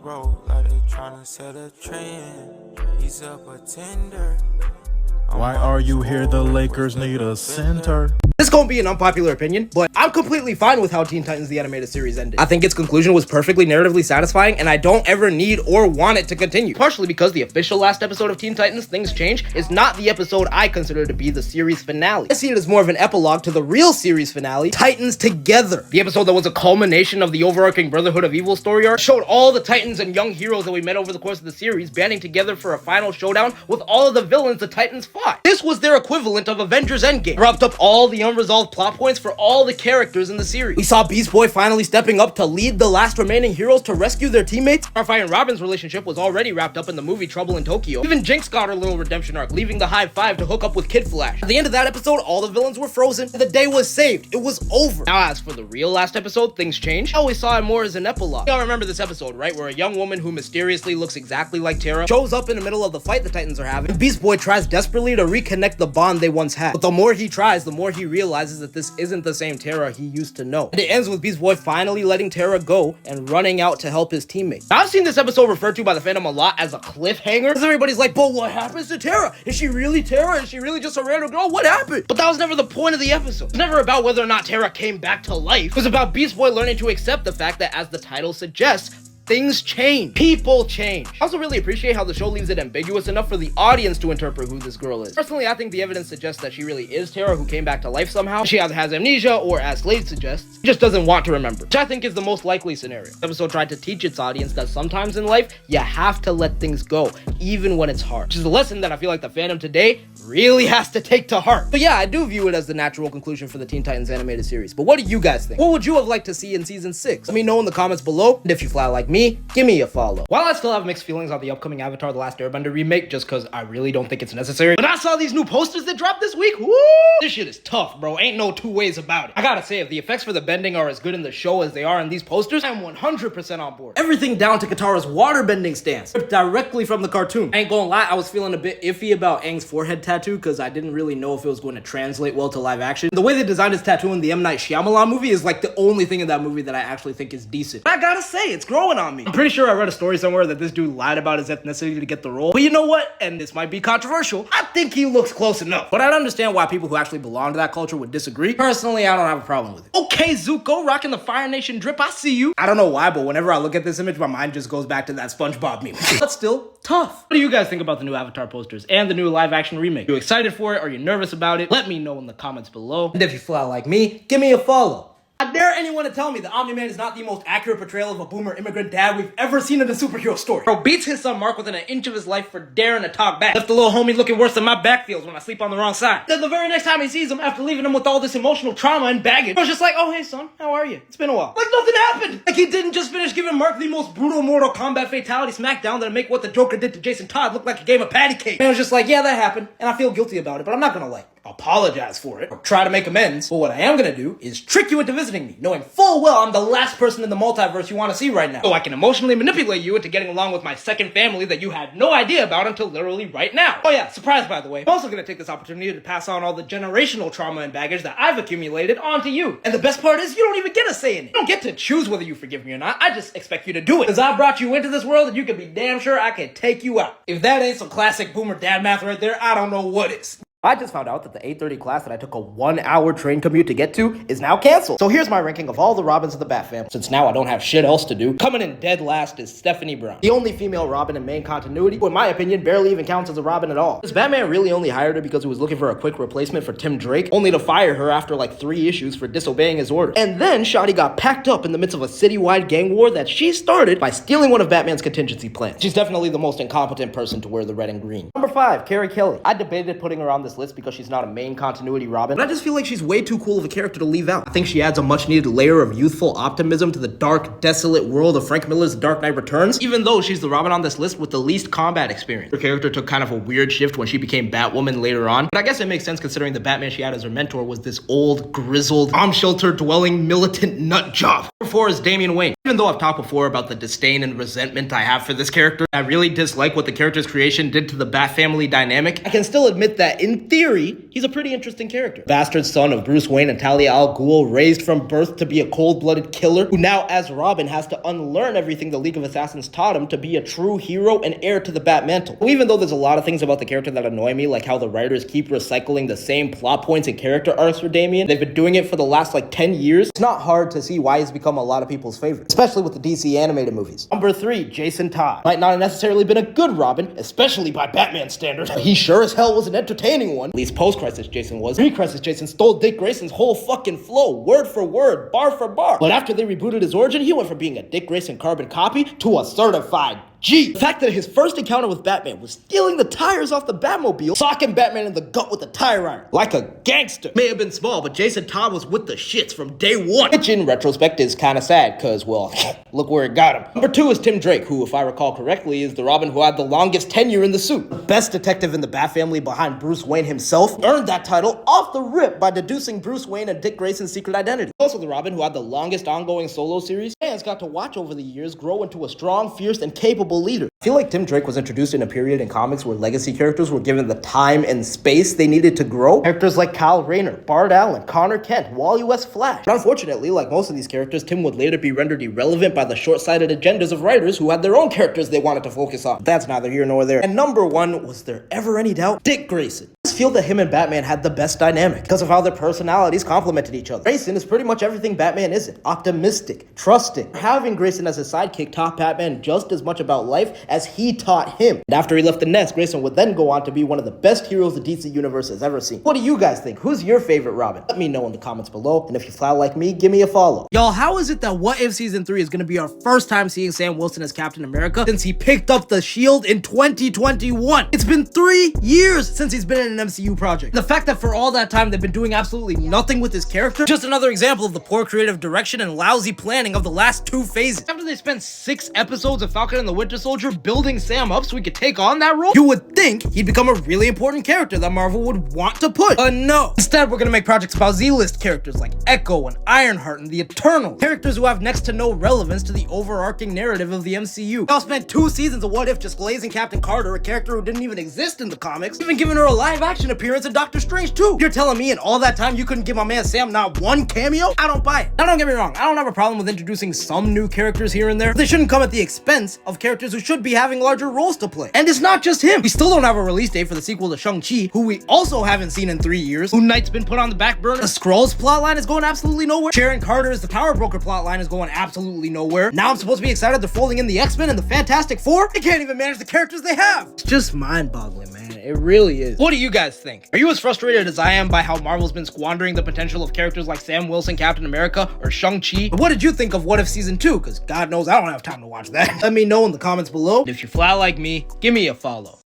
road like they tryna set a trend. He's a pretender. Why are you here? The Lakers need a center. This is gonna be an unpopular opinion, but I'm completely fine with how Teen Titans the Animated Series ended. I think its conclusion was perfectly narratively satisfying, and I don't ever need or want it to continue. Partially because the official last episode of Teen Titans, Things Change, is not the episode I consider to be the series finale. I see it as more of an epilogue to the real series finale, Titans Together. The episode that was a culmination of the overarching Brotherhood of Evil story arc showed all the Titans and young heroes that we met over the course of the series banding together for a final showdown with all of the villains the Titans fought. This was their equivalent of Avengers Endgame. Wrapped up all the unresolved plot points for all the characters in the series. We saw Beast Boy finally stepping up to lead the last remaining heroes to rescue their teammates. Starfire and Robin's relationship was already wrapped up in the movie Trouble in Tokyo. Even Jinx got her little redemption arc, leaving the High Five to hook up with Kid Flash. At the end of that episode, all the villains were frozen, and the day was saved. It was over. Now, as for the real last episode, Things Change, I always saw it more as an epilogue. Y'all remember this episode, right? Where a young woman who mysteriously looks exactly like Terra shows up in the middle of the fight the Titans are having, and Beast Boy tries desperately to reconnect the bond they once had. But the more he tries, the more he realizes that this isn't the same Terra he used to know. And it ends with Beast Boy finally letting Terra go and running out to help his teammates. Now, I've seen this episode referred to by the fandom a lot as a cliffhanger, because everybody's like, but what happens to Terra? Is she really Terra? Is she really just a random girl? What happened? But that was never the point of the episode. It was never about whether or not Terra came back to life. It was about Beast Boy learning to accept the fact that, as the title suggests, things change. People change. I also really appreciate how the show leaves it ambiguous enough for the audience to interpret who this girl is. Personally, I think the evidence suggests that she really is Terra who came back to life somehow. She either has amnesia or, as Slade suggests, she just doesn't want to remember, which I think is the most likely scenario. The episode tried to teach its audience that sometimes in life, you have to let things go, even when it's hard. Which is a lesson that I feel like the fandom today really has to take to heart. But yeah, I do view it as the natural conclusion for the Teen Titans animated series. But what do you guys think? What would you have liked to see in season 6? Let me know in the comments below. And if you fly like me, give me a follow. While I still have mixed feelings on the upcoming Avatar The Last Airbender remake, just cause I really don't think it's necessary, but I saw these new posters that dropped this week. Woo! This shit is tough, bro. Ain't no two ways about it. I gotta say, if the effects for the bending are as good in the show as they are in these posters, I'm 100% on board. Everything down to Katara's water bending stance, ripped directly from the cartoon. I ain't gonna lie, I was feeling a bit iffy about Aang's forehead tattoo, cause I didn't really know if it was going to translate well to live action. The way they designed his tattoo in the M. Night Shyamalan movie is like the only thing in that movie that I actually think is decent. But I gotta say, it's growing on me. I'm pretty sure I read a story somewhere that this dude lied about his ethnicity to get the role. But you know what? And this might be controversial. I think he looks close enough. But I'd understand why people who actually belong to that culture would disagree. Personally, I don't have a problem with it. Okay, Zuko, rocking the Fire Nation drip. I see you. I don't know why, but whenever I look at this image, my mind just goes back to that SpongeBob meme. But still, tough. What do you guys think about the new Avatar posters and the new live action remake? Are you excited for it? Are you nervous about it? Let me know in the comments below. And if you fly like me, give me a follow. I dare anyone to tell me that Omni-Man is not the most accurate portrayal of a boomer immigrant dad we've ever seen in a superhero story. Bro beats his son Mark within an inch of his life for daring to talk back. Left the little homie looking worse than my back feels when I sleep on the wrong side. Then the very next time he sees him, after leaving him with all this emotional trauma and baggage, I was just like, oh hey son, how are you? It's been a while. Like nothing happened! Like he didn't just finish giving Mark the most brutal Mortal Kombat fatality smackdown that'll make what the Joker did to Jason Todd look like a game of patty cake. And I was just like, yeah, that happened, and I feel guilty about it, but I'm not gonna like apologize for it or try to make amends. But what I am gonna do is trick you into visiting me, knowing full well I'm the last person in the multiverse you want to see right now. So I can emotionally manipulate you into getting along with my second family that you had no idea about until literally right now. Oh yeah, surprise by the way. I'm also gonna take this opportunity to pass on all the generational trauma and baggage that I've accumulated onto you. And the best part is you don't even get a say in it. You don't get to choose whether you forgive me or not. I just expect you to do it. Because I brought you into this world and you can be damn sure I can take you out. If that ain't some classic boomer dad math right there, I don't know what is. I just found out that the 8:30 class that I took a 1-hour train commute to get to is now canceled. So here's my ranking of all the Robins of the Bat family. Since now I don't have shit else to do, coming in dead last is Stephanie Brown. The only female Robin in main continuity, who in my opinion barely even counts as a Robin at all. This Batman really only hired her because he was looking for a quick replacement for Tim Drake, only to fire her after like 3 issues for disobeying his orders. And then Shotty got packed up in the midst of a citywide gang war that she started by stealing one of Batman's contingency plans. She's definitely the most incompetent person to wear the red and green. Number 5, Carrie Kelly. I debated putting her on this list because she's not a main continuity Robin, but I just feel like she's way too cool of a character to leave out. I think she adds a much needed layer of youthful optimism to the dark, desolate world of Frank Miller's The Dark Knight Returns, even though she's the Robin on this list with the least combat experience. Her character took kind of a weird shift when she became Batwoman later on, but I guess it makes sense considering the Batman she had as her mentor was this old, grizzled, bomb shelter dwelling militant nut job. Number 4 is Damian Wayne. Even though I've talked before about the disdain and resentment I have for this character, I really dislike what the character's creation did to the Bat family dynamic, I can still admit that in in theory, he's a pretty interesting character. Bastard son of Bruce Wayne and Talia al Ghul, raised from birth to be a cold-blooded killer, who now as Robin has to unlearn everything the League of Assassins taught him to be a true hero and heir to the Batmantle. Even though there's a lot of things about the character that annoy me, like how the writers keep recycling the same plot points and character arcs for Damian, they've been doing it for the last like 10 years, it's not hard to see why he's become a lot of people's favorite, especially with the DC animated movies. Number 3, Jason Todd. Might not have necessarily been a good Robin, especially by Batman standards, but he sure as hell was an entertaining one. At least post-Crisis Jason was. Pre-Crisis Jason stole Dick Grayson's whole fucking flow, word for word, bar for bar. But after they rebooted his origin, he went from being a Dick Grayson carbon copy to a certified G. The fact that his first encounter with Batman was stealing the tires off the Batmobile, socking Batman in the gut with a tire iron, like a gangster. May have been small, but Jason Todd was with the shits from day one. Which in retrospect is kinda sad, cause, well, look where it got him. Number 2 is Tim Drake, who, if I recall correctly, is the Robin who had the longest tenure in the suit. The best detective in the Bat family behind Bruce Wayne himself, earned that title off the rip by deducing Bruce Wayne and Dick Grayson's secret identity. Also the Robin who had the longest ongoing solo series, fans got to watch over the years grow into a strong, fierce, and capable leader. I feel like Tim Drake was introduced in a period in comics where legacy characters were given the time and space they needed to grow. Characters like Kyle Rayner, Bart Allen, Connor Kent, Wally West Flash. But unfortunately, like most of these characters, Tim would later be rendered irrelevant by the short-sighted agendas of writers who had their own characters they wanted to focus on. But that's neither here nor there. And number 1, was there ever any doubt? Dick Grayson. I just feel that him and Batman had the best dynamic because of how their personalities complemented each other. Grayson is pretty much everything Batman isn't. Optimistic, trusting. Having Grayson as his sidekick taught Batman just as much about life as he taught him. And after he left the nest, Grayson would then go on to be one of the best heroes the DC universe has ever seen. What do you guys think? Who's your favorite Robin? Let me know in the comments below. And if you fly like me, give me a follow. Y'all, how is it that What If Season 3 is going to be our first time seeing Sam Wilson as Captain America since he picked up the shield in 2021? It's been 3 years since he's been in an MCU project. The fact that for all that time they've been doing absolutely nothing with his character, just another example of the poor creative direction and lousy planning of the last 2 phases. After they spent 6 episodes of Falcon and the Winter Soldier building Sam up so he could take on that role, you would think he'd become a really important character that Marvel would want to push. But no. Instead, we're gonna make projects about Z-list characters like Echo and Ironheart and the Eternals. Characters who have next to no relevance to the overarching narrative of the MCU. Y'all spent 2 seasons of What If just glazing Captain Carter, a character who didn't even exist in the comics, even giving her a live-action appearance in Doctor Strange 2. You're telling me in all that time you couldn't give my man Sam not 1 cameo? I don't buy it. Now don't get me wrong, I don't have a problem with introducing some new characters here and there, but they shouldn't come at the expense of characters who should be having larger roles to play. And it's not just him. We still don't have a release date for the sequel to Shang-Chi, who we also haven't seen in 3 years. Moon Knight's been put on the back burner. The Skrulls plotline is going absolutely nowhere. Sharon Carter's The Power Broker plotline is going absolutely nowhere. Now I'm supposed to be excited they're folding in the X-Men and the Fantastic Four? They can't even manage the characters they have. It's just mind-boggling, man. It really is. What do you guys think? Are you as frustrated as I am by how Marvel's been squandering the potential of characters like Sam Wilson, Captain America, or Shang-Chi? What did you think of What If Season 2? Because God knows I don't have time to watch that. Let me know in the comments below. And if you fly like me, give me a follow.